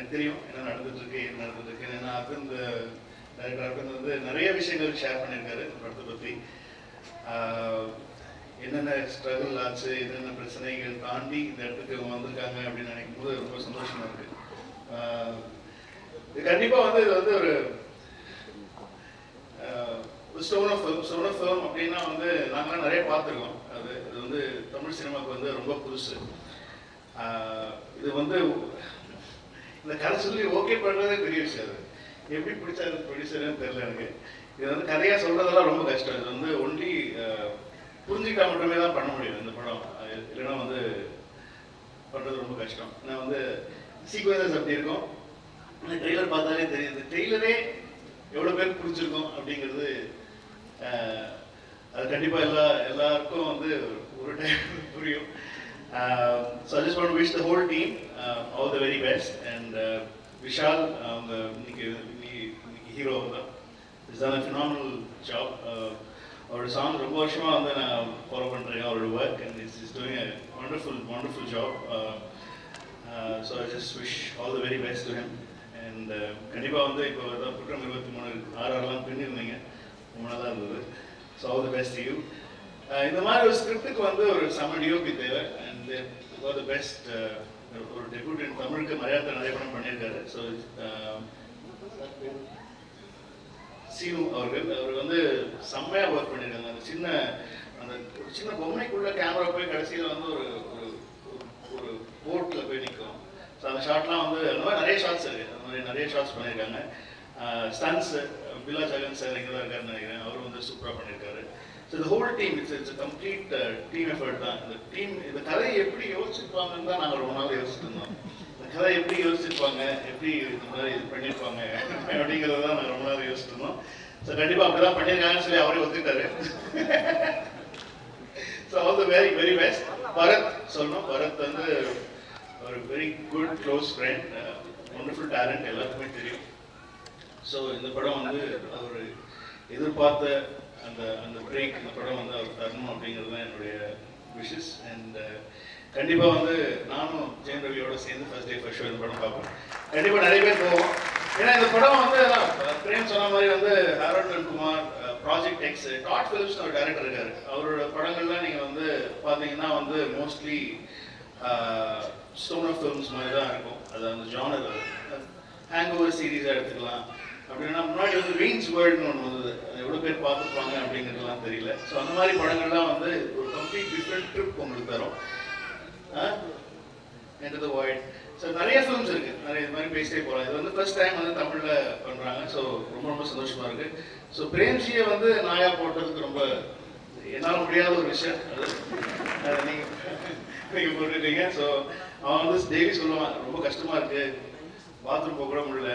எனக்கு தெரியும் என்ன நடந்துட்டு இருக்கு என்ன நடந்துட்டு இருக்கு. ஏன்னா அரவிந்த் டைரக்டர் அரவிந்த் வந்து நிறைய விஷயங்கள் ஷேர் பண்ணியிருக்காரு இந்த படத்தை பற்றி. என்னென்ன ஸ்ட்ரகிள் ஆச்சு, என்னென்ன பிரச்சனைகள் தாண்டி இந்த இடத்துக்கு இவங்க வந்திருக்காங்க அப்படின்னு நினைக்கும் போது ரொம்ப சந்தோஷமா இருக்கு. இது கண்டிப்பாக வந்து இது வந்து ஒரு ஸ்டோன் ஆஃப் ஃபிலிம் அப்படின்னா வந்து நாங்களாம் நிறைய பார்த்துருக்கோம். இது வந்து தமிழ் சினிமாவுக்கு வந்து ரொம்ப புதுசு. இது வந்து இந்த கதை சொல்லி ஓகே பண்ணுறதே பெரிய விஷயம். அது எப்படி பிடிச்சாரு ப்ரொடியூசர்னு தெரியல எனக்கு. இது வந்து கதையாக சொல்கிறதெல்லாம் ரொம்ப கஷ்டம். இது வந்து ஒன்லி புரிஞ்சுக்கிட்டா மட்டுமே தான் பண்ண முடியும் இந்த படம். இல்லைன்னா வந்து பண்ணுறது ரொம்ப கஷ்டம். நான் வந்து சீக்வன்சஸ் அப்படி இருக்கும். ட்ரெய்லர் பார்த்தாலே தெரியுது. ட்ரெய்லரே எவ்வளோ பேருக்கு பிடிச்சிருக்கும் அப்படிங்கிறது அது கண்டிப்பாக எல்லாருக்கும் வந்து ஒரு டைம் புரியும். So I just want to wish the whole team all the very best. And Vishal, அவங்க இன்னைக்கு ஹீரோ தான், is done a phenomenal job. அவரோட சாங் ரொம்ப வருஷமாக வந்து நான் ஃபாலோ பண்ணுறேன் அவரோட work, and is doing a wonderful job. So I just wish all the very best to him. And கண்டிப்பாக வந்து இப்போ குற்றம் 23 ஆறாரெல்லாம் பின்னிருந்தீங்க, ரொம்ப நல்லா இருந்தது. So all the best to you. இந்த மாதிரி ஒரு ஸ்கிரிப்டுக்கு வந்து ஒரு செம டிஓபி தேவை. அண்ட் தி பெஸ்ட் ஒரு டெபியூட் இன் தமிழுக்கு மலையாளத்தில் நிறைய படம் பண்ணியிருக்காரு. ஸோ சீனு அவர் வந்து செம்மையாக ஒர்க் பண்ணியிருக்காங்க. அந்த சின்ன பொம்மைக்குள்ள கேமரா போய் கடைசியில் வந்து ஒரு போட்டில் போய் நிற்கும். ஸோ அந்த ஷாட்லாம் வந்து அந்த மாதிரி நிறைய ஷாட்ஸ் இருக்குது. அந்த மாதிரி நிறைய ஷாட்ஸ் பண்ணியிருக்காங்க. ஸ்டன்ஸ் பில்லா ஜகன் சார் இங்கே தான் இருக்காருன்னு நினைக்கிறேன். அவர் வந்து சூப்பராக பண்ணியிருக்காரு. ஸோ இந்த whole team it's complete team effort தான். இந்த கதையை எப்படி யோசிச்சிருப்பாங்கன்னு தான் நாங்கள் ரொம்ப நாள் யோசிச்சுட்டு இருந்தோம். இந்த கதை எப்படி யோசிச்சிருப்பாங்க, எப்படி இந்த மாதிரி இது பண்ணியிருப்பாங்க அப்படிங்கிறத தான் நாங்கள் ரொம்ப நாள் யோசிச்சுட்டு இருந்தோம். ஸோ கண்டிப்பாக அப்படி தான் பண்ணியிருக்காங்கன்னு சொல்லி அவரே ஒத்துக்கிட்டாரு. So all the very best. Bharath சொல்லணும். பரத் வந்து ஒரு very good close friend, wonderful talent, எல்லாருக்குமே தெரியும். ஸோ இந்த படம் வந்து அவர் எதிர்பார்த்த அந்த பிரேக் இந்த படம் வந்து அவர் தரணும் அப்படிங்கிறது தான் என்னுடைய விஷஸ். அண்ட் கண்டிப்பாக வந்து நானும் ஜெயம் ரவியோட சேர்ந்து ஃபர்ஸ்ட் டே ஃபர்ஸ்ட் ஷோ இந்த படம் பார்ப்போம். கண்டிப்பாக நிறைய பேர் போவோம். ஏன்னா இந்த படம் வந்து பிரேம் சொன்ன மாதிரி வந்து Harold Kumar, project X, Todd ஃபிலிப்ஸ்னு ஒரு டைரக்டர் இருக்காரு. அவரோட படங்கள்லாம் நீங்கள் வந்து பார்த்தீங்கன்னா வந்து மோஸ்ட்லி ஸ்டோன் ஆஃப் ஃபிலிம்ஸ் மாதிரி தான் இருக்கும். அது அந்த ஜானர் ஹேங் ஓவர் சீரீஸாக எடுத்துக்கலாம். அப்படின்னா முன்னாடி வந்து வெயின்ஸ் வேர்ல்டுன்னு ஒன்று வந்தது, அது எவ்வளோ பேர் பார்த்துருப்பாங்க அப்படிங்கிறதுலாம் தெரியல. ஸோ அந்த மாதிரி படங்கள்லாம் வந்து ஒரு கம்ப்ளீட் டிஃப்ரெண்ட் ட்ரிப் உங்களுக்கு தரும். என்டர் தி வாய்ட். ஸோ நிறைய ஃபிலிம்ஸ் இருக்குது, நிறைய இது மாதிரி பேசிட்டே போகலாம். இது வந்து ஃபர்ஸ்ட் டைம் வந்து தமிழில் பண்ணுறாங்க. ஸோ ரொம்ப சந்தோஷமாக இருக்குது. ஸோ பிரேம்ஜியை வந்து நாயா போட்டதுக்கு ரொம்ப என்னால் முடியாத ஒரு விஷயம். அது நீங்கள் போட்டுட்டீங்க. ஸோ அவன் வந்து டெய்லி சொல்லுவான், ரொம்ப கஷ்டமாக இருக்குது, பாத்ரூம் போக கூட முடியல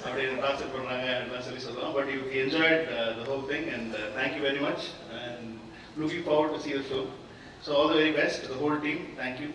அப்படின்னு டார்ச்சர் பண்ணுறாங்க அப்படிலாம் சொல்லுவான். But you enjoyed the whole thing and thank you very much and looking forward to see the film. So all the very best to the whole team. Thank you.